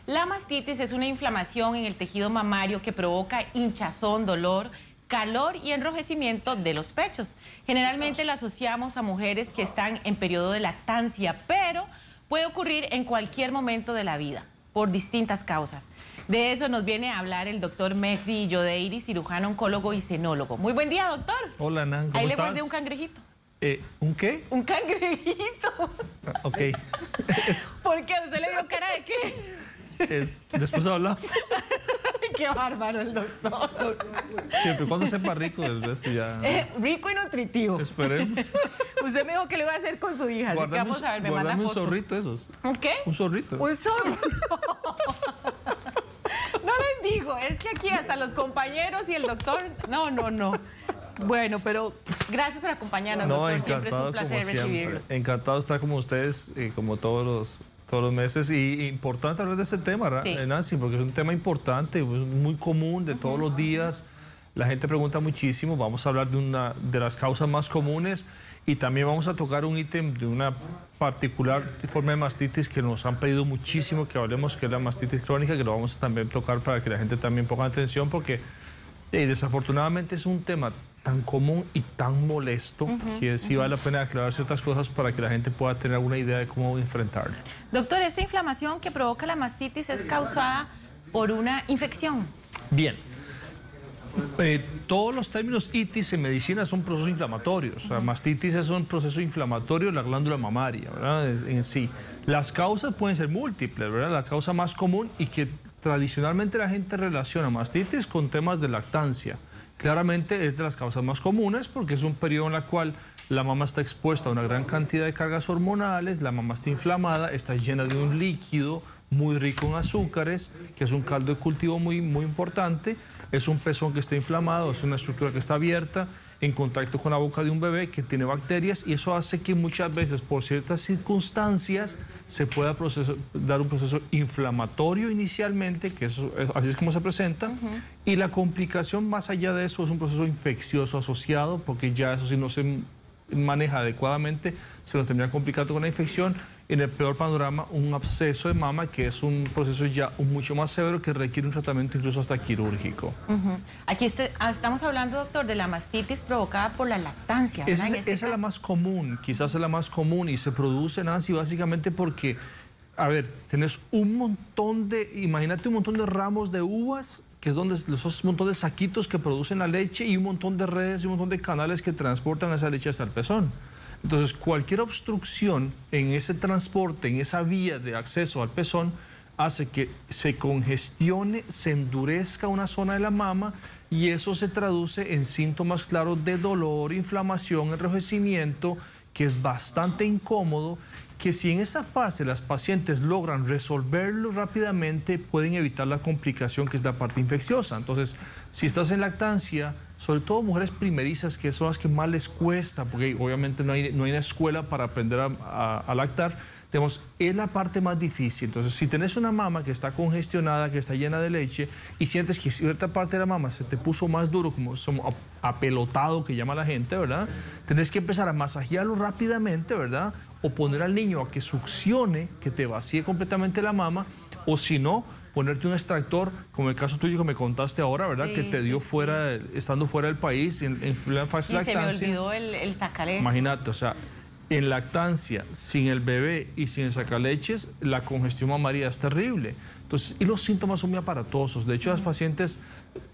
La mastitis es una inflamación en el tejido mamario que provoca hinchazón, dolor, calor y enrojecimiento de los pechos. Generalmente la asociamos a mujeres que están en periodo de lactancia, pero puede ocurrir en cualquier momento de la vida, por distintas causas. De eso nos viene a hablar el doctor Mehdi Yodeiri, cirujano, oncólogo y senólogo. Muy buen día, doctor. Hola, Nan, ¿cómo Ahí estás? le guardé un cangrejito. ¿Un qué? Un cangrejito. Ok. ¿Por qué? ¿Usted le dio cara de qué? Después hablamos. Qué bárbaro el doctor. Siempre y cuando sepa rico, el resto ya... rico y nutritivo. Esperemos. Usted me dijo que lo iba a hacer con su hija. Así que vamos a ver, me manda un foto. zorrito esos. ¿Un qué? Un zorrito. Un zorrito. No les digo, es que aquí hasta los compañeros y el doctor... No. Bueno, pero gracias por acompañarnos, doctor. Siempre es un placer recibirlo. Encantado de estar con ustedes, como todos los meses. Y importante hablar de ese tema, Sí. Nancy, porque es un tema importante, muy común, de todos los días. La gente pregunta muchísimo. Vamos a hablar de una de las causas más comunes y también vamos a tocar un ítem de una particular forma de mastitis que nos han pedido muchísimo que hablemos, que es la mastitis crónica, que lo vamos a también tocar para que la gente también ponga atención, porque desafortunadamente es un tema tan común y tan molesto que sí vale la pena aclarar ciertas cosas para que la gente pueda tener alguna idea de cómo enfrentarlo. Doctor, ¿esta inflamación que provoca la mastitis es causada por una infección? Bien. Todos los términos itis en medicina son procesos inflamatorios. O sea, mastitis es un proceso inflamatorio de la glándula mamaria, ¿verdad? En sí. Las causas pueden ser múltiples, ¿verdad? La causa más común y que tradicionalmente la gente relaciona mastitis con temas de lactancia. Claramente es de las causas más comunes porque es un periodo en el cual la mamá está expuesta a una gran cantidad de cargas hormonales, la mamá está inflamada, está llena de un líquido muy rico en azúcares, que es un caldo de cultivo muy importante, es un pezón que está inflamado, es una estructura que está abierta, en contacto con la boca de un bebé que tiene bacterias, y eso hace que muchas veces, por ciertas circunstancias, se pueda dar un proceso inflamatorio inicialmente, que así es como se presenta, y la complicación más allá de eso es un proceso infeccioso asociado, porque ya eso si no se maneja adecuadamente, se nos termina complicando con la infección. En el peor panorama, un absceso de mama, que es un proceso ya mucho más severo que requiere un tratamiento incluso hasta quirúrgico. Aquí estamos hablando, doctor, de la mastitis provocada por la lactancia, ¿verdad? Esa es la más común, quizás es la más común, y se produce, Nancy, básicamente porque, a ver, tenés un montón imagínate un montón de ramos de uvas, que es donde esos montón de saquitos que producen la leche, y un montón de redes y un montón de canales que transportan esa leche hasta el pezón. Entonces, cualquier obstrucción en ese transporte, en esa vía de acceso al pezón, hace que se congestione, se endurezca una zona de la mama, y eso se traduce en síntomas claros de dolor, inflamación, enrojecimiento, que es bastante incómodo, que si en esa fase las pacientes logran resolverlo rápidamente, pueden evitar la complicación que es la parte infecciosa. Entonces, si estás en lactancia, sobre todo mujeres primerizas, que son las que más les cuesta, porque obviamente no hay una escuela para aprender a lactar, es la parte más difícil. Entonces, si tenés una mama que está congestionada, que está llena de leche, y sientes que cierta parte de la mama se te puso más duro, como apelotado, que llama la gente, ¿verdad? Tenés que empezar a masajearlo rápidamente, ¿verdad? O poner al niño a que succione, que te vacíe completamente la mama, o si no, ponerte un extractor, como el caso tuyo que me contaste ahora, ¿verdad? Sí, que te dio estando fuera del país, en plena fase de lactancia. Se me olvidó el sacaleche. Imagínate, o sea, en lactancia, sin el bebé y sin el sacaleches, la congestión mamaria es terrible. Entonces, y los síntomas son muy aparatosos. De hecho, las pacientes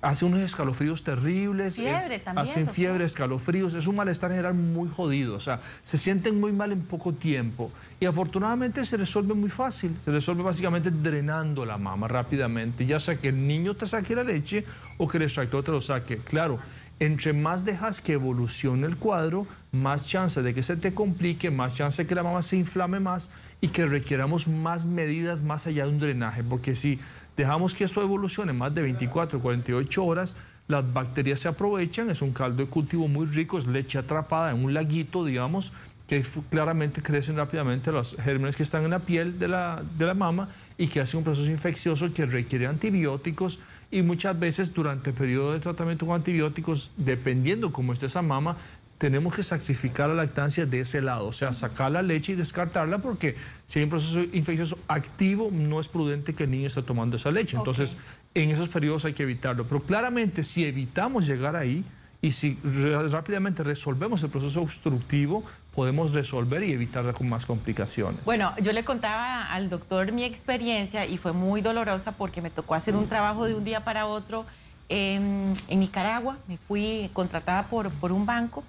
hacen unos escalofríos terribles. Fiebre también. Hacen fiebre, escalofríos. Es un malestar general muy jodido. O sea, se sienten muy mal en poco tiempo. Y afortunadamente se resuelve muy fácil. Se resuelve básicamente drenando la mama rápidamente. Ya sea que el niño te saque la leche o que el extractor te lo saque. Claro, entre más dejas que evolucione el cuadro, más chance de que se te complique, más chance de que la mama se inflame más y que requieramos más medidas más allá de un drenaje. Porque si dejamos que esto evolucione más de 24 o 48 horas, las bacterias se aprovechan, es un caldo de cultivo muy rico, es leche atrapada en un laguito, digamos, que claramente crecen rápidamente los gérmenes que están en la piel de la mama y que hace un proceso infeccioso que requiere antibióticos, y muchas veces durante el periodo de tratamiento con antibióticos, dependiendo cómo esté esa mama, tenemos que sacrificar la lactancia de ese lado, o sea, sacar la leche y descartarla, porque si hay un proceso infeccioso activo, no es prudente que el niño esté tomando esa leche. Entonces, en esos periodos hay que evitarlo. Pero claramente, si evitamos llegar ahí y si rápidamente resolvemos el proceso obstructivo, podemos resolver y evitar con más complicaciones. Bueno, yo le contaba al doctor mi experiencia y fue muy dolorosa porque me tocó hacer un trabajo de un día para otro en Nicaragua. Me fui contratada por un banco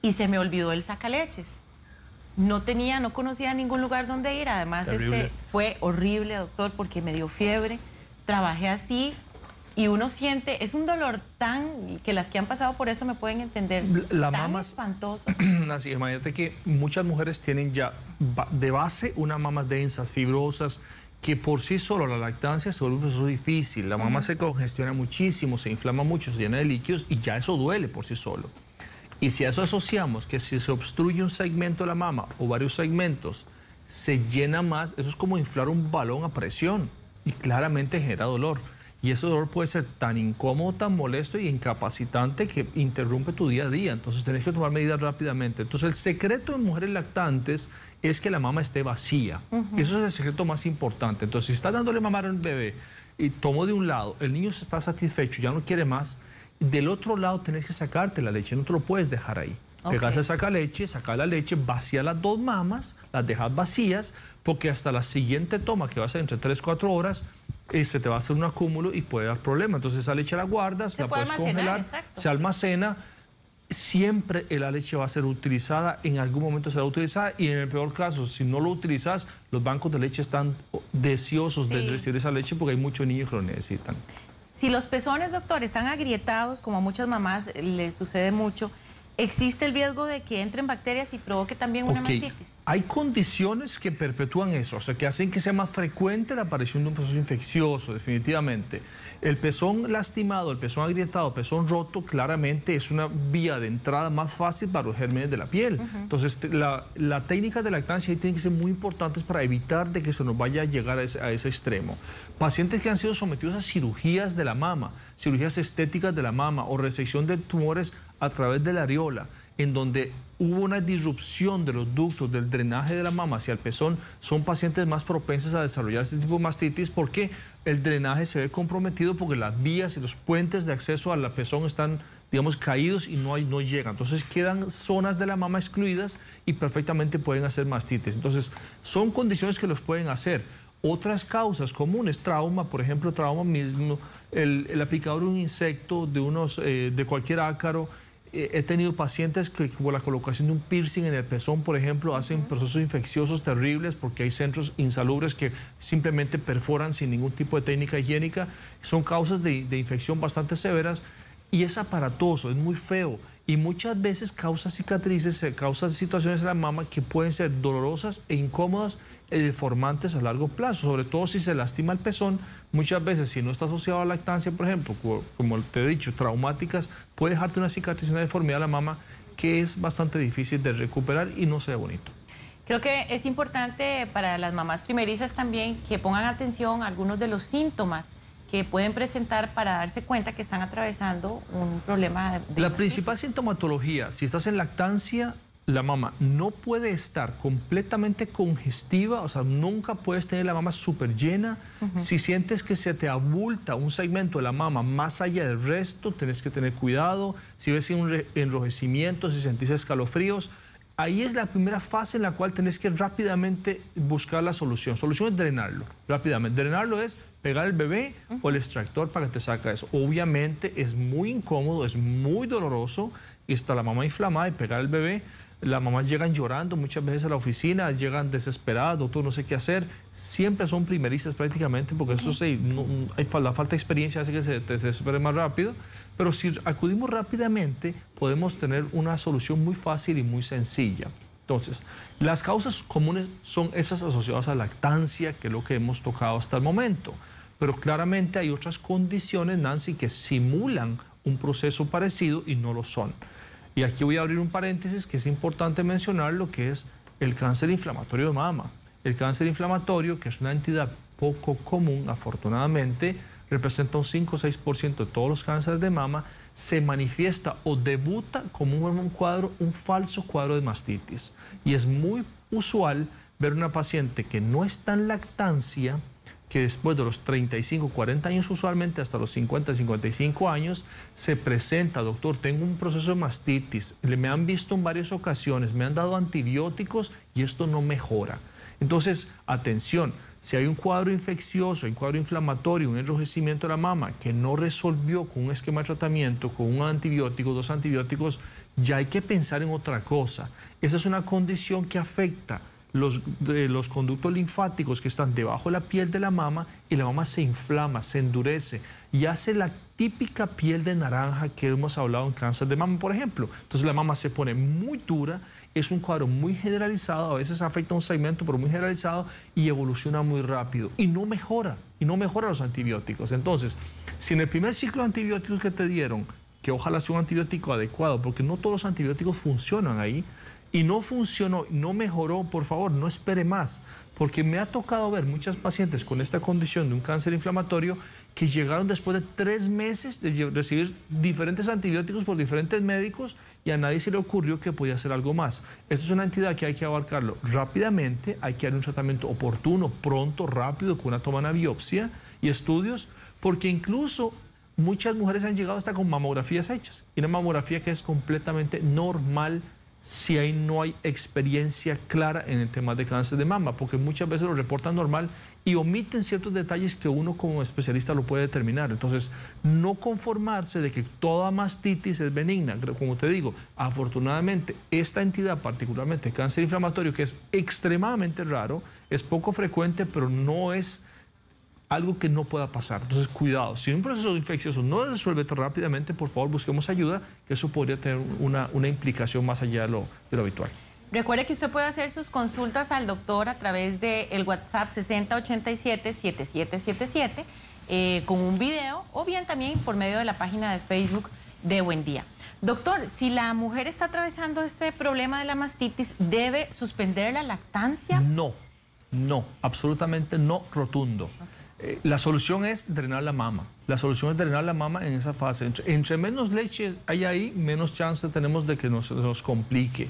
y se me olvidó el sacaleches. No conocía ningún lugar donde ir. Además, fue horrible, doctor, porque me dio fiebre. Trabajé así y uno siente, es un dolor tan, que las que han pasado por esto me pueden entender, tan espantoso. Así, imagínate que muchas mujeres tienen ya de base unas mamas densas, fibrosas, que por sí solo la lactancia se vuelve un proceso difícil. La mama se congestiona muchísimo, se inflama mucho, se llena de líquidos y ya eso duele por sí solo. Y si a eso asociamos que si se obstruye un segmento de la mama o varios segmentos, se llena más, eso es como inflar un balón a presión y claramente genera dolor. Y ese dolor puede ser tan incómodo, tan molesto y incapacitante que interrumpe tu día a día. Entonces tenés que tomar medidas rápidamente. Entonces el secreto en mujeres lactantes es que la mama esté vacía. Eso es el secreto más importante. Entonces si estás dándole mamar a un bebé y tomo de un lado, el niño se está satisfecho, ya no quiere más, del otro lado tenés que sacarte la leche, no te lo puedes dejar ahí. Pegas el sacaleche, sacas la leche, vacías las dos mamas, las dejas vacías, porque hasta la siguiente toma, que va a ser entre 3-4 horas, se te va a hacer un acúmulo y puede dar problema. Entonces esa leche la guardas, la puedes congelar, se almacena. Siempre la leche va a ser utilizada, en algún momento será utilizada, y en el peor caso, si no lo utilizas, los bancos de leche están deseosos de recibir esa leche porque hay muchos niños que lo necesitan. Si los pezones, doctor, están agrietados, como a muchas mamás les sucede mucho, ¿existe el riesgo de que entren bacterias y provoque también una mastitis? Hay condiciones que perpetúan eso, o sea, que hacen que sea más frecuente la aparición de un proceso infeccioso, definitivamente. El pezón lastimado, el pezón agrietado, el pezón roto, claramente es una vía de entrada más fácil para los gérmenes de la piel. Entonces, la técnica de lactancia ahí tiene que ser muy importantes para evitar de que se nos vaya a llegar a ese extremo. Pacientes que han sido sometidos a cirugías de la mama, cirugías estéticas de la mama o resección de tumores a través de la areola, en donde hubo una disrupción de los ductos del drenaje de la mama hacia el pezón, son pacientes más propensos a desarrollar este tipo de mastitis porque el drenaje se ve comprometido porque las vías y los puentes de acceso al pezón están, digamos, caídos y no llegan. Entonces quedan zonas de la mama excluidas y perfectamente pueden hacer mastitis. Entonces son condiciones que los pueden hacer. Otras causas comunes, trauma, por ejemplo, trauma mismo, el aplicador de un insecto, de cualquier ácaro. He tenido pacientes que por la colocación de un piercing en el pezón, por ejemplo, hacen procesos infecciosos terribles porque hay centros insalubres que simplemente perforan sin ningún tipo de técnica higiénica. Son causas de infección bastante severas y es aparatoso, es muy feo y muchas veces causa cicatrices, causa situaciones en la mama que pueden ser dolorosas e incómodas y deformantes a largo plazo, sobre todo si se lastima el pezón. Muchas veces, si no está asociado a la lactancia, por ejemplo, como te he dicho, traumáticas, puede dejarte una cicatriz, una deformidad de la mama que es bastante difícil de recuperar y no se ve bonito. Creo que es importante para las mamás primerizas también que pongan atención a algunos de los síntomas que pueden presentar para darse cuenta que están atravesando un problema de La principal sintomatología, si estás en lactancia, la mama no puede estar completamente congestiva, o sea, nunca puedes tener la mama súper llena. Si sientes que se te abulta un segmento de la mama más allá del resto, tienes que tener cuidado. Si ves un enrojecimiento, si sentís escalofríos, ahí es la primera fase en la cual tenés que rápidamente buscar la solución. La solución es drenarlo, rápidamente. Drenarlo es pegar el bebé o el extractor para que te saque eso. Obviamente es muy incómodo, es muy doloroso y está la mamá inflamada y pegar el bebé. Las mamás llegan llorando muchas veces a la oficina, llegan desesperadas, doctor, no sé qué hacer. Siempre son primerizas prácticamente porque eso la falta de experiencia hace que se desespere más rápido. Pero si acudimos rápidamente, podemos tener una solución muy fácil y muy sencilla. Entonces, las causas comunes son esas asociadas a lactancia, que es lo que hemos tocado hasta el momento. Pero claramente hay otras condiciones, Nancy, que simulan un proceso parecido y no lo son. Y aquí voy a abrir un paréntesis que es importante mencionar lo que es el cáncer inflamatorio de mama. El cáncer inflamatorio, que es una entidad poco común, afortunadamente, representa un 5 o 6% de todos los cánceres de mama, se manifiesta o debuta como un falso cuadro de mastitis. Y es muy usual ver una paciente que no está en lactancia, que después de los 35, 40 años, usualmente hasta los 50, 55 años, se presenta: doctor, tengo un proceso de mastitis, me han visto en varias ocasiones, me han dado antibióticos y esto no mejora. Entonces, atención, si hay un cuadro infeccioso, un cuadro inflamatorio, un enrojecimiento de la mama que no resolvió con un esquema de tratamiento, con un antibiótico, 2 antibióticos, ya hay que pensar en otra cosa. Esa es una condición que afecta los conductos linfáticos que están debajo de la piel de la mama, y la mama se inflama, se endurece y hace la típica piel de naranja que hemos hablado en cáncer de mama, por ejemplo. Entonces la mama se pone muy dura, es un cuadro muy generalizado, a veces afecta a un segmento, pero muy generalizado, y evoluciona muy rápido y no mejora los antibióticos. Entonces, si en el primer ciclo de antibióticos que te dieron, que ojalá sea un antibiótico adecuado, porque no todos los antibióticos funcionan ahí, y no funcionó, no mejoró, por favor, no espere más, porque me ha tocado ver muchas pacientes con esta condición de un cáncer inflamatorio que llegaron después de 3 meses de recibir diferentes antibióticos por diferentes médicos y a nadie se le ocurrió que podía hacer algo más. Esto es una entidad que hay que abarcarlo rápidamente, hay que dar un tratamiento oportuno, pronto, rápido, con una toma de una biopsia y estudios, porque incluso muchas mujeres han llegado hasta con mamografías hechas, y una mamografía que es completamente normal si ahí no hay experiencia clara en el tema de cáncer de mama, porque muchas veces lo reportan normal y omiten ciertos detalles que uno como especialista lo puede determinar. Entonces, no conformarse de que toda mastitis es benigna. Como te digo, afortunadamente, esta entidad, particularmente cáncer inflamatorio, que es extremadamente raro, es poco frecuente, pero no es algo que no pueda pasar. Entonces, cuidado. Si un proceso infeccioso no se resuelve tan rápidamente, por favor, busquemos ayuda, que eso podría tener una implicación más allá de lo habitual. Recuerde que usted puede hacer sus consultas al doctor a través del WhatsApp 6087-7777 con un video, o bien también por medio de la página de Facebook de Buen Día. Doctor, si la mujer está atravesando este problema de la mastitis, ¿debe suspender la lactancia? No, absolutamente no, rotundo. Okay. La solución es drenar la mama. La solución es drenar la mama en esa fase. Entre menos leche hay ahí, menos chance tenemos de que nos complique.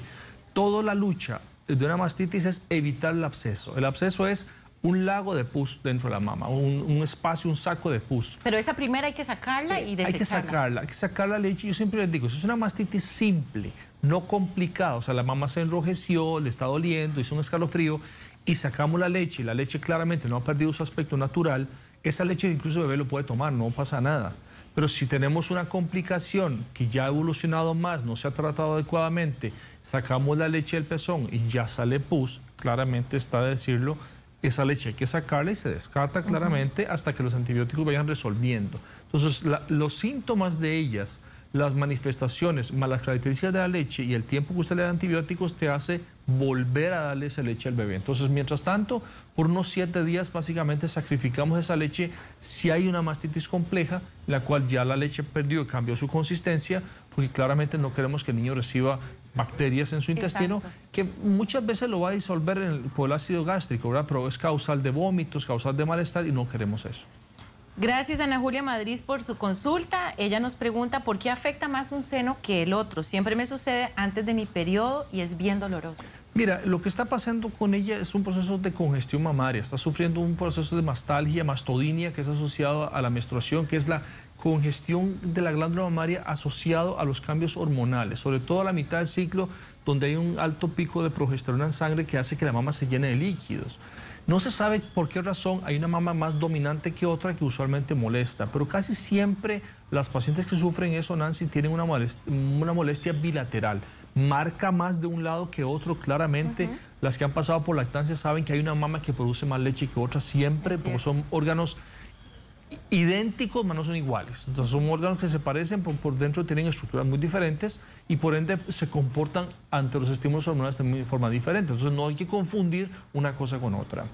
Toda la lucha de una mastitis es evitar el absceso. El absceso es un lago de pus dentro de la mama, un espacio, un saco de pus. Pero esa primera hay que sacarla y desecharla. Hay que sacar la leche. Yo siempre les digo, eso es una mastitis simple, no complicada. O sea, la mama se enrojeció, le está doliendo, hizo un escalofrío, y sacamos la leche, y la leche claramente no ha perdido su aspecto natural. Esa leche incluso el bebé lo puede tomar, no pasa nada. Pero si tenemos una complicación que ya ha evolucionado más, no se ha tratado adecuadamente, sacamos la leche del pezón y ya sale pus, claramente está de decirlo, esa leche hay que sacarla y se descarta claramente hasta que los antibióticos vayan resolviendo. Entonces, los síntomas de ellas, las manifestaciones, más las características de la leche y el tiempo que usted le da antibióticos, te hace volver a darle esa leche al bebé. Entonces, mientras tanto, por unos 7 días básicamente sacrificamos esa leche si hay una mastitis compleja, la cual ya la leche perdió y cambió su consistencia, porque claramente no queremos que el niño reciba bacterias en su intestino. Exacto. Que muchas veces lo va a disolver por el ácido gástrico, ¿verdad? Pero es causal de vómitos, causal de malestar, y no queremos eso. Gracias, Ana Julia Madrid, por su consulta. Ella nos pregunta por qué afecta más un seno que el otro. Siempre me sucede antes de mi periodo y es bien doloroso. Mira, lo que está pasando con ella es un proceso de congestión mamaria. Está sufriendo un proceso de mastalgia, mastodinia, que es asociado a la menstruación, que es la congestión de la glándula mamaria asociado a los cambios hormonales, sobre todo a la mitad del ciclo, donde hay un alto pico de progesterona en sangre que hace que la mama se llene de líquidos. No se sabe por qué razón hay una mama más dominante que otra que usualmente molesta, pero casi siempre las pacientes que sufren eso, Nancy, tienen una molestia bilateral. Marca más de un lado que otro, claramente. Las que han pasado por lactancia saben que hay una mama que produce más leche que otra siempre, porque son órganos idénticos, pero no son iguales. Entonces son órganos que se parecen, por dentro tienen estructuras muy diferentes y por ende se comportan ante los estímulos hormonales de forma diferente. Entonces no hay que confundir una cosa con otra.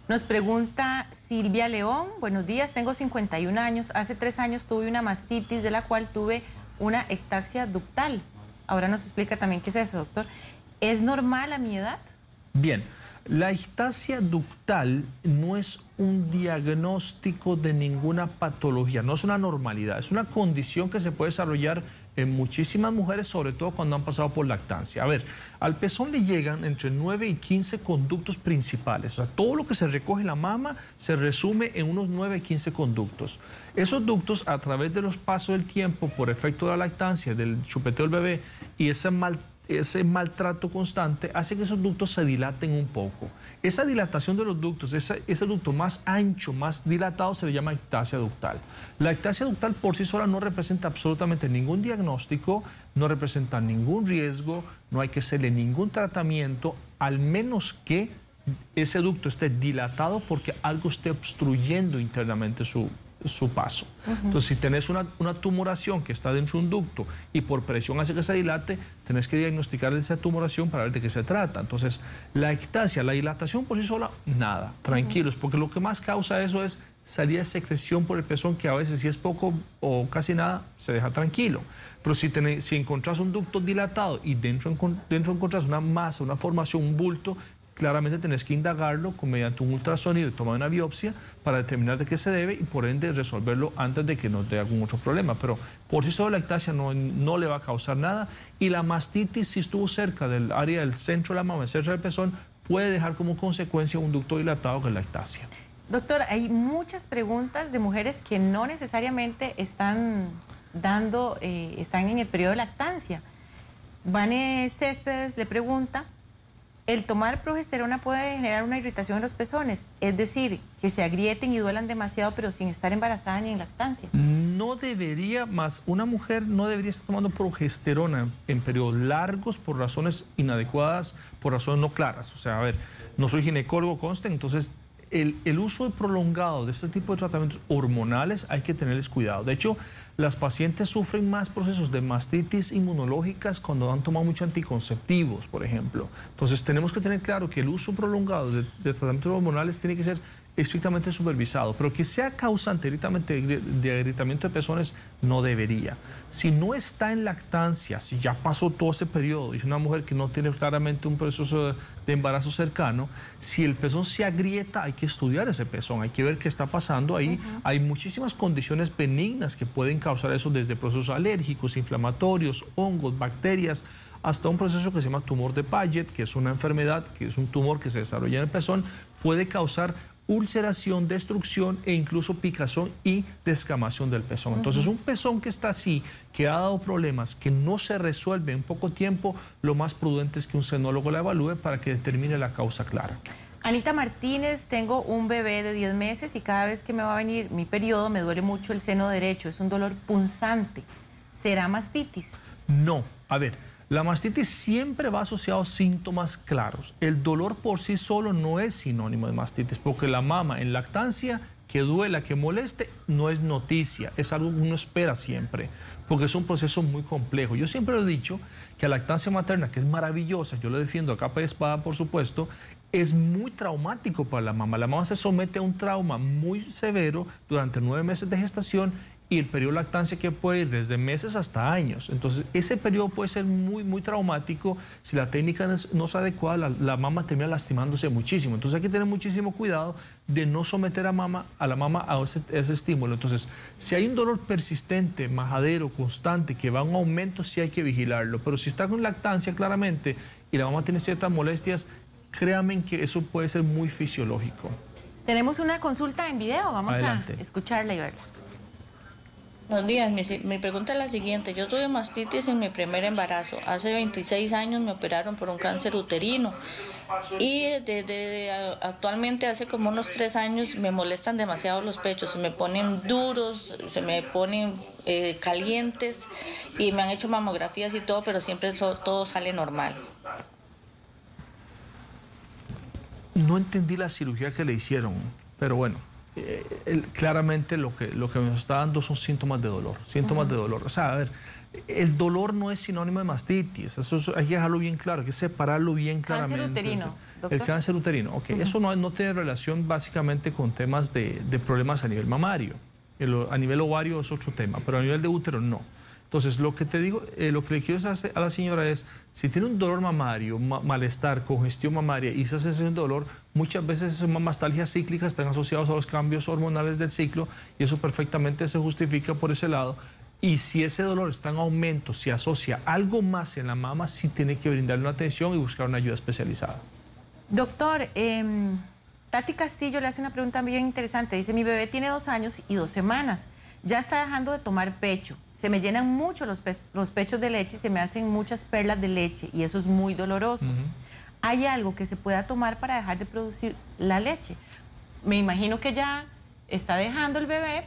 Nos pregunta Silvia León: buenos días, tengo 51 años, hace 3 años tuve una mastitis de la cual tuve una ectasia ductal. Ahora nos explica también qué es eso, doctor. ¿Es normal a mi edad? Bien. La ectasia ductal no es un diagnóstico de ninguna patología, no es una normalidad, es una condición que se puede desarrollar en muchísimas mujeres, sobre todo cuando han pasado por lactancia. A ver, al pezón le llegan entre 9 y 15 conductos principales. O sea, todo lo que se recoge en la mama se resume en unos 9 y 15 conductos. Esos ductos, a través de los pasos del tiempo, por efecto de la lactancia, del chupeteo del bebé y ese maltrato constante, hace que esos ductos se dilaten un poco. Esa dilatación de los ductos, ese ducto más ancho, más dilatado, se le llama ectasia ductal. La ectasia ductal por sí sola no representa absolutamente ningún diagnóstico, no representa ningún riesgo, no hay que hacerle ningún tratamiento, al menos que ese ducto esté dilatado porque algo esté obstruyendo internamente su paso. Entonces, si tenés una tumoración que está dentro de un ducto y por presión hace que se dilate, tenés que diagnosticar esa tumoración para ver de qué se trata. Entonces, la ectasia, la dilatación por sí sola, nada, tranquilos, porque lo que más causa eso es salida de secreción por el pezón, que a veces si es poco o casi nada, se deja tranquilo. Pero si encontrás un ducto dilatado y dentro encontrás una masa, una formación, un bulto, claramente tenés que indagarlo mediante un ultrasonido y tomar una biopsia para determinar de qué se debe y por ende resolverlo antes de que nos dé algún otro problema. Pero por sí sola la ectasia no le va a causar nada, y la mastitis, si estuvo cerca del área del centro de la mama, el centro del pezón, puede dejar como consecuencia un ducto dilatado que es la ectasia. Doctor, hay muchas preguntas de mujeres que no necesariamente están en el periodo de lactancia. Vane Céspedes le pregunta: ¿el tomar progesterona puede generar una irritación en los pezones? Es decir, que se agrieten y duelan demasiado, pero sin estar embarazada ni en lactancia. No debería, una mujer no debería estar tomando progesterona en periodos largos por razones inadecuadas, por razones no claras. O sea, a ver, no soy ginecólogo, conste, entonces el uso prolongado de este tipo de tratamientos hormonales hay que tenerles cuidado. De hecho, las pacientes sufren más procesos de mastitis inmunológicas cuando han tomado muchos anticonceptivos, por ejemplo. Entonces, tenemos que tener claro que el uso prolongado de tratamientos hormonales tiene que ser estrictamente supervisado, pero que sea causante directamente de agrietamiento de pezones no debería. Si no está en lactancia, si ya pasó todo este periodo y es una mujer que no tiene claramente un proceso de embarazo cercano, si el pezón se agrieta, hay que estudiar ese pezón, hay que ver qué está pasando ahí. Hay muchísimas condiciones benignas que pueden causar eso, desde procesos alérgicos, inflamatorios, hongos, bacterias, hasta un proceso que se llama tumor de Paget, que es una enfermedad, que es un tumor que se desarrolla en el pezón, puede causar ulceración, destrucción e incluso picazón y descamación del pezón. Entonces, un pezón que está así, que ha dado problemas, que no se resuelve en poco tiempo, lo más prudente es que un senólogo la evalúe para que determine la causa clara. Anita Martínez: tengo un bebé de 10 meses y cada vez que me va a venir mi periodo me duele mucho el seno derecho, es un dolor punzante. ¿Será mastitis? No, a ver, la mastitis siempre va asociado a síntomas claros. El dolor por sí solo no es sinónimo de mastitis, porque la mama en lactancia, que duela, que moleste, no es noticia, es algo que uno espera siempre, porque es un proceso muy complejo. Yo siempre he dicho que la lactancia materna, que es maravillosa, yo lo defiendo a capa y espada, por supuesto, es muy traumático para la mama. La mama se somete a un trauma muy severo durante 9 meses de gestación, y el periodo de lactancia que puede ir desde meses hasta años. Entonces, ese periodo puede ser muy, muy traumático. Si la técnica no es adecuada, la mama termina lastimándose muchísimo. Entonces, hay que tener muchísimo cuidado de no someter a la mama a ese estímulo. Entonces, si hay un dolor persistente, majadero, constante, que va a un aumento, sí hay que vigilarlo. Pero si está con lactancia, claramente, y la mama tiene ciertas molestias, créanme que eso puede ser muy fisiológico. Tenemos una consulta en video, vamos Adelante. a escucharla y verla. Buenos días, mi pregunta es la siguiente. Yo tuve mastitis en mi primer embarazo. Hace 26 años me operaron por un cáncer uterino y desde actualmente hace como unos 3 años me molestan demasiado los pechos, se me ponen duros, se me ponen calientes y me han hecho mamografías y todo, pero siempre todo sale normal. No entendí la cirugía que le hicieron, pero bueno. Claramente lo que nos está dando son síntomas de dolor, O sea, a ver, el dolor no es sinónimo de mastitis, hay que dejarlo bien claro, hay que separarlo bien claramente. ¿Cáncer uterino, doctor? El cáncer uterino, ok. Eso no tiene relación básicamente con temas de problemas a nivel mamario. A nivel ovario es otro tema, pero a nivel de útero no. Entonces, lo que te digo, lo que le quiero hacer a la señora es, si tiene un dolor mamario, malestar, congestión mamaria y esa sensación de dolor, muchas veces esas mastalgias cíclicas están asociadas a los cambios hormonales del ciclo y eso perfectamente se justifica por ese lado. Y si ese dolor está en aumento, se asocia algo más en la mama, sí tiene que brindarle una atención y buscar una ayuda especializada. Doctor, Tati Castillo le hace una pregunta bien interesante. Dice, mi bebé tiene 2 años y 2 semanas. Ya está dejando de tomar pecho. Se me llenan mucho los pechos de leche y se me hacen muchas perlas de leche y eso es muy doloroso. ¿Hay algo que se pueda tomar para dejar de producir la leche? Me imagino que ya está dejando el bebé,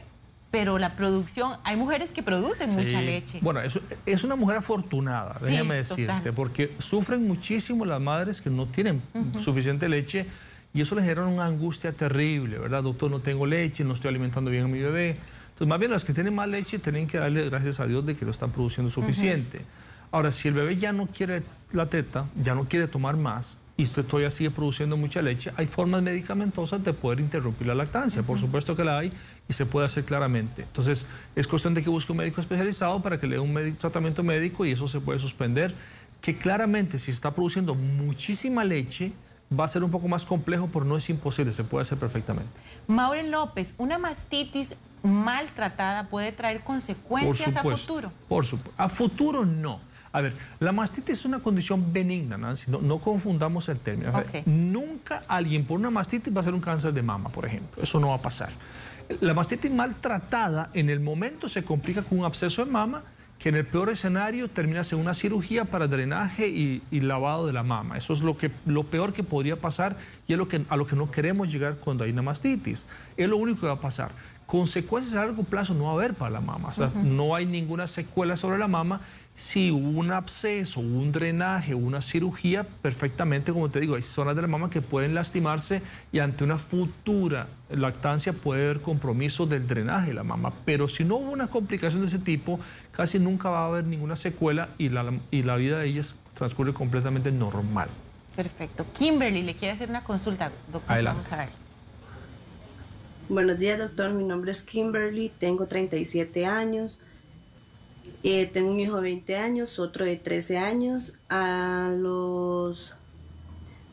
pero la producción, hay mujeres que producen mucha leche. Bueno, es una mujer afortunada, sí, déjame decirte, total. porque sufren muchísimo las madres que no tienen suficiente leche y eso les genera una angustia terrible, ¿verdad? Doctor, no tengo leche, no estoy alimentando bien a mi bebé. Entonces, más bien las que tienen más leche tienen que darle gracias a Dios de que lo están produciendo suficiente. Ahora, si el bebé ya no quiere la teta, ya no quiere tomar más, y usted todavía sigue produciendo mucha leche, hay formas medicamentosas de poder interrumpir la lactancia. Por supuesto que la hay y se puede hacer claramente. Entonces, es cuestión de que busque un médico especializado para que le dé un tratamiento médico y eso se puede suspender. Que claramente, si está produciendo muchísima leche, va a ser un poco más complejo, pero no es imposible, se puede hacer perfectamente. Maureen López, ¿una mastitis maltratada puede traer consecuencias a futuro? Por supuesto. A futuro no. A ver, la mastitis es una condición benigna, Nancy, no confundamos el término. Nunca alguien por una mastitis va a ser un cáncer de mama, por ejemplo. Eso no va a pasar. La mastitis maltratada en el momento se complica con un absceso de mama que en el peor escenario termina en una cirugía para drenaje y lavado de la mama. Eso es lo peor que podría pasar y es a lo que no queremos llegar cuando hay una mastitis. Es lo único que va a pasar. Consecuencias a largo plazo no va a haber para la mama. O sea, no hay ninguna secuela sobre la mama. Si hubo un absceso, un drenaje, una cirugía, perfectamente, como te digo, hay zonas de la mama que pueden lastimarse y ante una futura lactancia puede haber compromiso del drenaje de la mama. Pero si no hubo una complicación de ese tipo, casi nunca va a haber ninguna secuela y la vida de ellas transcurre completamente normal. Perfecto. Kimberly le quiere hacer una consulta, doctor. Adelante. Vamos a ver. Buenos días, doctor. Mi nombre es Kimberly, tengo 37 años. Tengo un hijo de 20 años, otro de 13 años. A los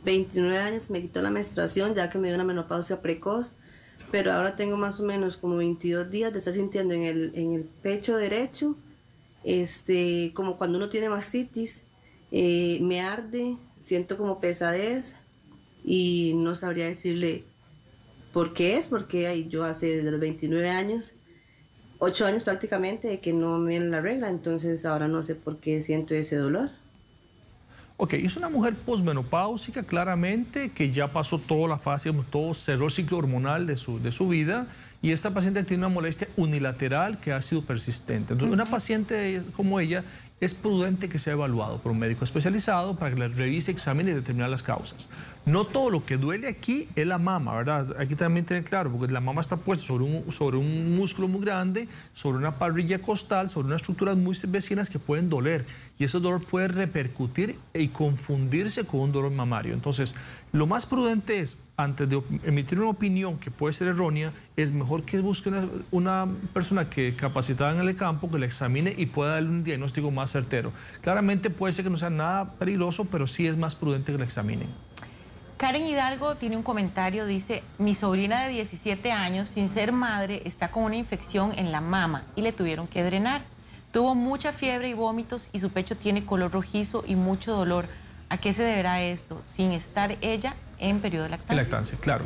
29 años me quitó la menstruación ya que me dio una menopausia precoz, pero ahora tengo más o menos como 22 días de estar sintiendo en el pecho derecho, como cuando uno tiene mastitis, me arde, siento como pesadez y no sabría decirle por qué es, porque yo hace desde los 29 años 8 años prácticamente de que no me viene la regla, entonces ahora no sé por qué siento ese dolor. Ok, es una mujer posmenopáusica, claramente, que ya pasó toda la fase, todo cerró el ciclo hormonal de su vida, y esta paciente tiene una molestia unilateral que ha sido persistente. Entonces, una paciente como ella es prudente que sea evaluado por un médico especializado para que le revise, examine y determine las causas. No todo lo que duele aquí es la mama, ¿verdad? Hay que también tener claro, porque la mama está puesta sobre un músculo muy grande, sobre una parrilla costal, sobre unas estructuras muy vecinas que pueden doler. Y ese dolor puede repercutir y confundirse con un dolor mamario. Entonces, lo más prudente es, antes de emitir una opinión que puede ser errónea, es mejor que busque una persona que capacitada en el campo, que la examine y pueda darle un diagnóstico más certero. Claramente puede ser que no sea nada peligroso, pero sí es más prudente que la examinen. Karen Hidalgo tiene un comentario, dice, mi sobrina de 17 años, sin ser madre, está con una infección en la mama y le tuvieron que drenar. Tuvo mucha fiebre y vómitos y su pecho tiene color rojizo y mucho dolor. ¿A qué se deberá esto, sin estar ella en periodo de lactancia? Lactancia, claro.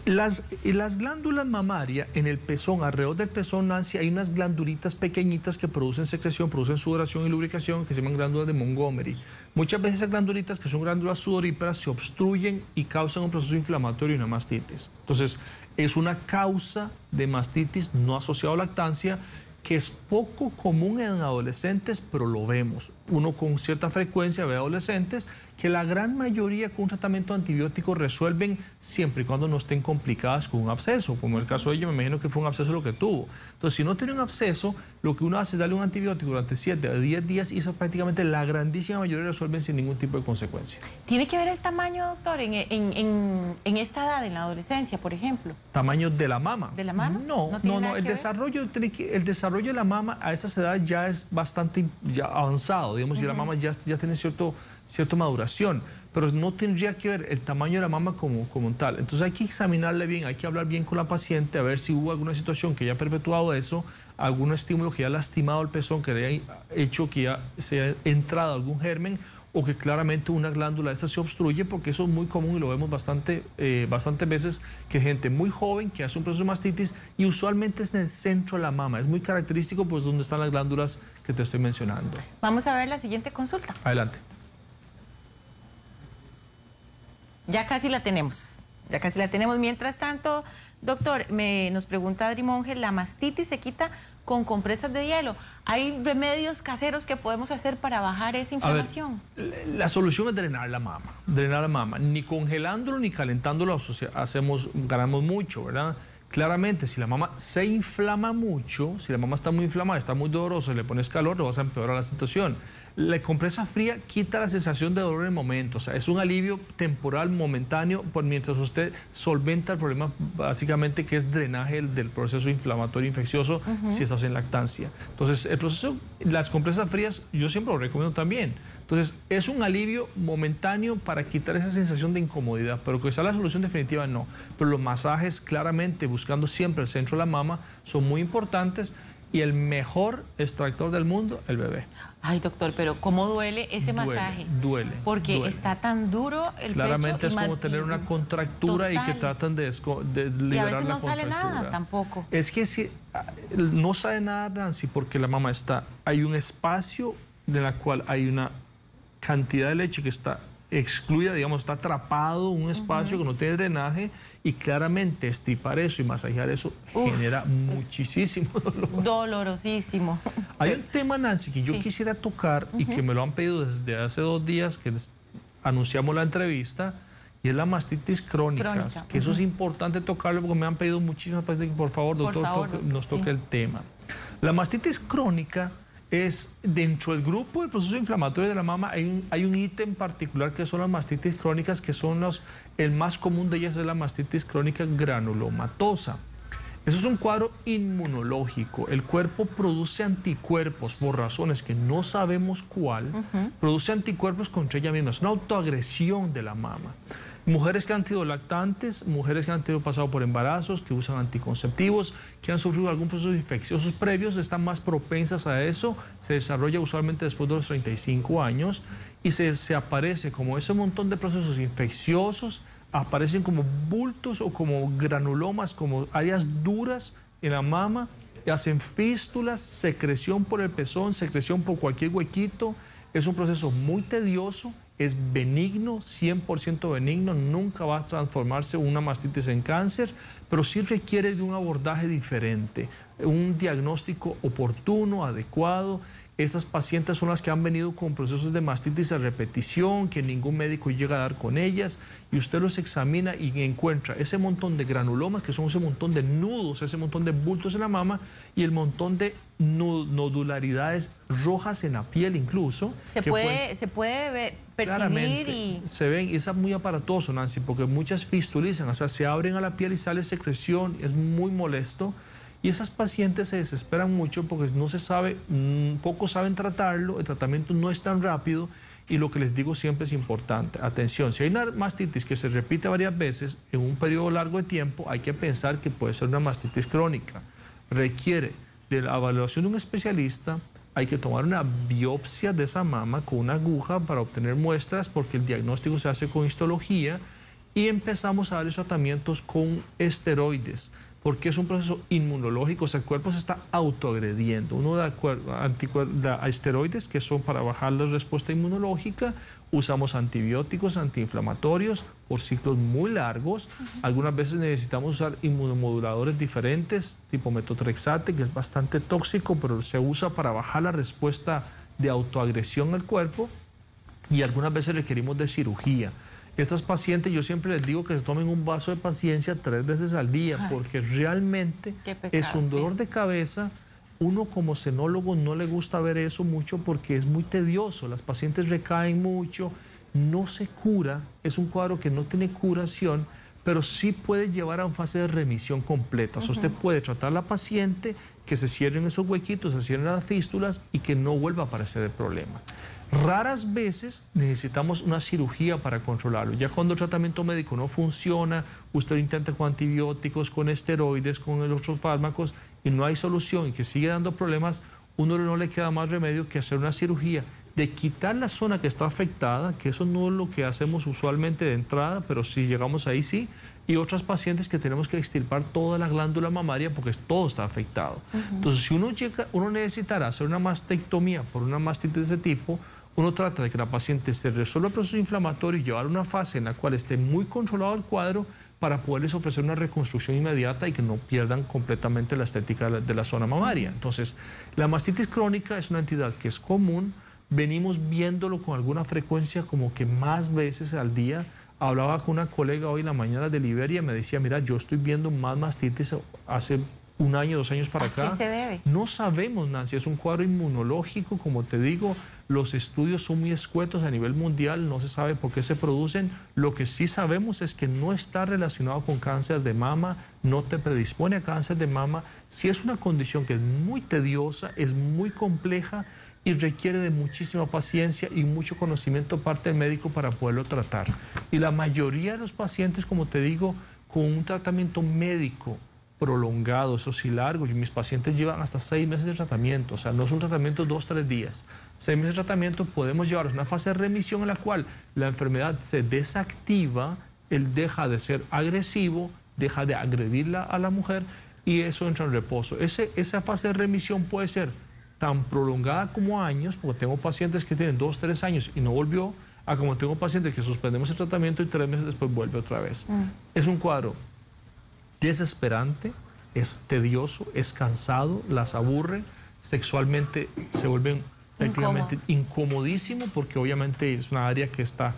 Las glándulas mamarias en el pezón, alrededor del pezón, Nancy, hay unas glandulitas pequeñitas que producen secreción, producen sudoración y lubricación, que se llaman glándulas de Montgomery. Muchas veces esas glandulitas, que son glándulas sudoríparas, se obstruyen y causan un proceso inflamatorio y una mastitis. Entonces, es una causa de mastitis no asociada a lactancia, que es poco común en adolescentes, pero lo vemos. uno con cierta frecuencia ve adolescentes que la gran mayoría con un tratamiento antibiótico resuelven siempre y cuando no estén complicadas con un absceso, como en el caso de ella, me imagino que fue un absceso lo que tuvo. Entonces, si no tiene un absceso, lo que uno hace es darle un antibiótico durante 7 a 10 días y eso prácticamente la grandísima mayoría resuelven sin ningún tipo de consecuencia. ¿Tiene que ver el tamaño, doctor, en esta edad, en la adolescencia, por ejemplo? ¿Tamaño de la mama? ¿De la mama? No, el desarrollo de la mama a esas edades ya es bastante ya avanzado, digamos, y la mama ya tiene cierta maduración, pero no tendría que ver el tamaño de la mama como tal. Entonces hay que examinarle bien, hay que hablar bien con la paciente, a ver si hubo alguna situación que haya perpetuado eso, algún estímulo que haya lastimado el pezón, que haya hecho que ya se haya entrado algún germen, o que claramente una glándula esta se obstruye, porque eso es muy común y lo vemos bastantes veces, que gente muy joven que hace un proceso de mastitis y usualmente es en el centro de la mama. Es muy característico pues donde están las glándulas que te estoy mencionando. Vamos a ver la siguiente consulta. Adelante. Ya casi la tenemos. Ya casi la tenemos. Mientras tanto, doctor, nos pregunta Adri Monge, ¿la mastitis se quita con compresas de hielo? ¿Hay remedios caseros que podemos hacer para bajar esa inflamación? A ver, la solución es drenar la mama. Ni congelándolo ni calentándolo ganamos mucho, ¿verdad? Claramente, si la mama se inflama mucho, si la mama está muy inflamada, está muy dolorosa, le pones calor, le vas a empeorar la situación. La compresa fría quita la sensación de dolor en el momento, o sea, es un alivio temporal, momentáneo, mientras usted solventa el problema básicamente que es drenaje del proceso inflamatorio infeccioso si estás en lactancia. Entonces, las compresas frías yo siempre lo recomiendo también. Entonces, es un alivio momentáneo para quitar esa sensación de incomodidad, pero que sea la solución definitiva, no. Pero los masajes, claramente, buscando siempre el centro de la mama, son muy importantes y el mejor extractor del mundo, el bebé. Ay, doctor, pero ¿cómo duele ese masaje? Duele. Porque está tan duro el claramente pecho. Es como tener una contractura y que tratan de liberar la contractura. Y a veces no sale nada tampoco. Es que no sale nada, Nancy, porque la mama hay un espacio en el cual hay una cantidad de leche que está excluida, digamos, está atrapado en un espacio que no tiene drenaje y claramente estipar eso y masajear eso genera muchísimo dolor. Dolorosísimo. Hay un tema, Nancy, que yo quisiera tocar y que me lo han pedido desde hace 2 días que anunciamos la entrevista, y es la mastitis crónica. Que eso es importante tocarlo porque me han pedido muchísimas pacientes que por favor, doctor, nos toque el tema. La mastitis crónica es dentro del grupo del proceso inflamatorio de la mama, hay un ítem particular que son las mastitis crónicas, que son el más común de ellas es la mastitis crónica granulomatosa. Eso es un cuadro inmunológico. El cuerpo produce anticuerpos por razones que no sabemos cuál, produce anticuerpos contra ella misma. Es una autoagresión de la mama. Mujeres que han sido lactantes, mujeres que han pasado por embarazos, que usan anticonceptivos, que han sufrido algún proceso infeccioso previos, están más propensas a eso. Se desarrolla usualmente después de los 35 años y se aparece como ese montón de procesos infecciosos, aparecen como bultos o como granulomas, como áreas duras en la mama, y hacen fístulas, secreción por el pezón, secreción por cualquier huequito. Es un proceso muy tedioso. Es benigno, 100% benigno, nunca va a transformarse una mastitis en cáncer, pero sí requiere de un abordaje diferente, un diagnóstico oportuno, adecuado. Estas pacientes son las que han venido con procesos de mastitis a repetición, que ningún médico llega a dar con ellas, y usted los examina y encuentra ese montón de granulomas, que son ese montón de nudos, ese montón de bultos en la mama, y el montón de nodularidades rojas en la piel incluso. Se puede percibir y... Se ven, y es muy aparatoso, Nancy, porque muchas fistulizan, o sea, se abren a la piel y sale secreción, es muy molesto. Y esas pacientes se desesperan mucho porque no se sabe, pocos saben tratarlo, el tratamiento no es tan rápido y lo que les digo siempre es importante. Atención, si hay una mastitis que se repite varias veces en un periodo largo de tiempo, hay que pensar que puede ser una mastitis crónica. Requiere de la evaluación de un especialista, hay que tomar una biopsia de esa mama con una aguja para obtener muestras porque el diagnóstico se hace con histología y empezamos a dar tratamientos con esteroides, porque es un proceso inmunológico, o sea, el cuerpo se está autoagrediendo. Uno da esteroides, que son para bajar la respuesta inmunológica, usamos antibióticos, antiinflamatorios por ciclos muy largos. Algunas veces necesitamos usar inmunomoduladores diferentes, tipo metotrexate, que es bastante tóxico, pero se usa para bajar la respuesta de autoagresión al cuerpo y algunas veces requerimos de cirugía. Estas pacientes, yo siempre les digo que se tomen un vaso de paciencia 3 veces al día, porque realmente es un dolor de cabeza. Uno como senólogo no le gusta ver eso mucho porque es muy tedioso. Las pacientes recaen mucho, no se cura, es un cuadro que no tiene curación, pero sí puede llevar a una fase de remisión completa. O sea, usted puede tratar a la paciente, que se cierren esos huequitos, se cierren las fístulas y que no vuelva a aparecer el problema. Raras veces necesitamos una cirugía para controlarlo. Ya cuando el tratamiento médico no funciona, usted lo intenta con antibióticos, con esteroides, con otros fármacos y no hay solución y que sigue dando problemas, uno no le queda más remedio que hacer una cirugía de quitar la zona que está afectada, que eso no es lo que hacemos usualmente de entrada, pero si llegamos ahí sí, y otras pacientes que tenemos que extirpar toda la glándula mamaria porque todo está afectado. Entonces, si uno necesitará hacer una mastectomía por una mastitis de ese tipo, uno trata de que la paciente se resuelva el proceso inflamatorio y llevar una fase en la cual esté muy controlado el cuadro para poderles ofrecer una reconstrucción inmediata y que no pierdan completamente la estética de la zona mamaria. Entonces, la mastitis crónica es una entidad que es común, venimos viéndolo con alguna frecuencia, como que más veces al día. Hablaba con una colega hoy en la mañana de Liberia, me decía, mira, yo estoy viendo más mastitis hace 1 año, 2 años para acá. ¿A qué se debe? No sabemos, Nancy, es un cuadro inmunológico, como te digo, los estudios son muy escuetos a nivel mundial, no se sabe por qué se producen. Lo que sí sabemos es que no está relacionado con cáncer de mama, no te predispone a cáncer de mama. Sí es una condición que es muy tediosa, es muy compleja y requiere de muchísima paciencia y mucho conocimiento parte del médico para poderlo tratar. Y la mayoría de los pacientes, como te digo, con un tratamiento médico prolongado, eso sí largo, y mis pacientes llevan hasta 6 meses de tratamiento, o sea, no es un tratamiento 2, 3 días. 6 meses de tratamiento podemos llevar a una fase de remisión en la cual la enfermedad se desactiva, él deja de ser agresivo, deja de agredirla a la mujer y eso entra en reposo. Esa fase de remisión puede ser tan prolongada como años, porque tengo pacientes que tienen 2, 3 años y no volvió, a como tengo pacientes que suspendemos el tratamiento y 3 meses después vuelve otra vez. Es un cuadro desesperante, es tedioso, es cansado, las aburre, sexualmente se vuelven prácticamente incomodísimo porque obviamente es una área que está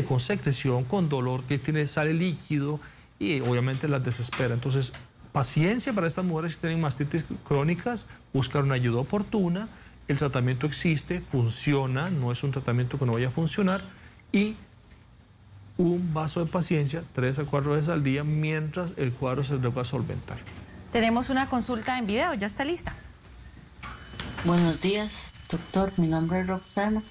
con secreción, con dolor, que sale líquido y obviamente las desespera. Entonces, paciencia para estas mujeres que tienen mastitis crónicas, buscar una ayuda oportuna, el tratamiento existe, funciona, no es un tratamiento que no vaya a funcionar y un vaso de paciencia 3 a 4 veces al día mientras el cuadro se le va a solventar. Tenemos una consulta en video, ya está lista. Buenos días, doctor. Mi nombre es Roxana.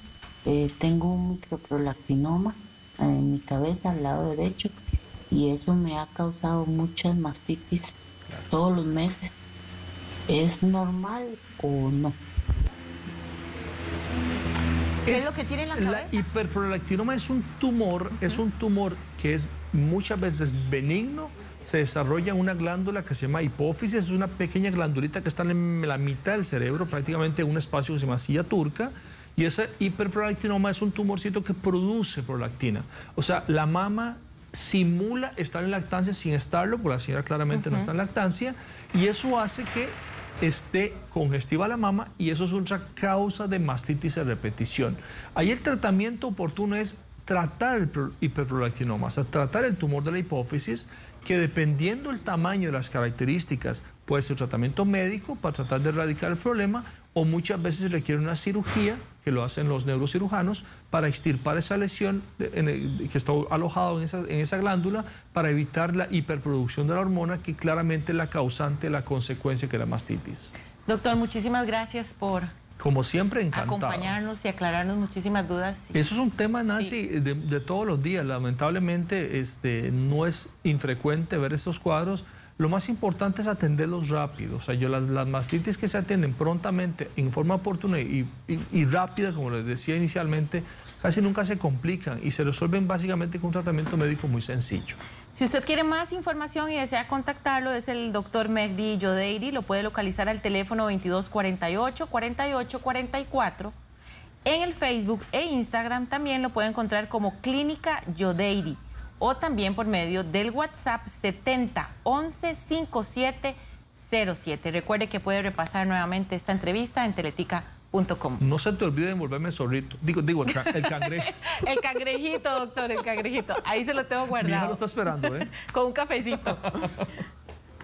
Tengo un microprolactinoma en mi cabeza, al lado derecho, y eso me ha causado muchas mastitis todos los meses. ¿Es normal o no? ¿Qué es lo que tiene en la cabeza? La hiperprolactinoma es un tumor que es muchas veces benigno, se desarrolla en una glándula que se llama hipófisis, es una pequeña glandulita que está en la mitad del cerebro, prácticamente en un espacio que se llama silla turca, y ese hiperprolactinoma es un tumorcito que produce prolactina. O sea, la mama simula estar en lactancia sin estarlo, porque la señora claramente no está en lactancia, y eso hace que esté congestiva la mama y eso es otra causa de mastitis a repetición. Ahí el tratamiento oportuno es tratar el hiperprolactinoma, o sea, tratar el tumor de la hipófisis, que dependiendo del tamaño y las características puede ser tratamiento médico para tratar de erradicar el problema o muchas veces requiere una cirugía, que lo hacen los neurocirujanos, para extirpar esa lesión que está alojado en esa glándula para evitar la hiperproducción de la hormona que claramente es la causante, la consecuencia que es la mastitis. Doctor, muchísimas gracias por como siempre, encantado. Acompañarnos y aclararnos muchísimas dudas. Eso es un tema, Nancy, de todos los días. Lamentablemente no es infrecuente ver estos cuadros. Lo más importante es atenderlos rápido. O sea, las mastitis que se atienden prontamente, en forma oportuna y rápida, como les decía inicialmente, casi nunca se complican y se resuelven básicamente con un tratamiento médico muy sencillo. Si usted quiere más información y desea contactarlo, es el doctor Mehdi Yodeiri, lo puede localizar al teléfono 2248-4844. En el Facebook e Instagram también lo puede encontrar como Clínica Yodeiri o también por medio del WhatsApp 70115707. Recuerde que puede repasar nuevamente esta entrevista en teletica.com. No se te olvide de envolverme el zorrito. Digo, el cangrejo. El cangrejito, doctor, el cangrejito. Ahí se lo tengo guardado. Mi hija lo está esperando, ¿eh? Con un cafecito.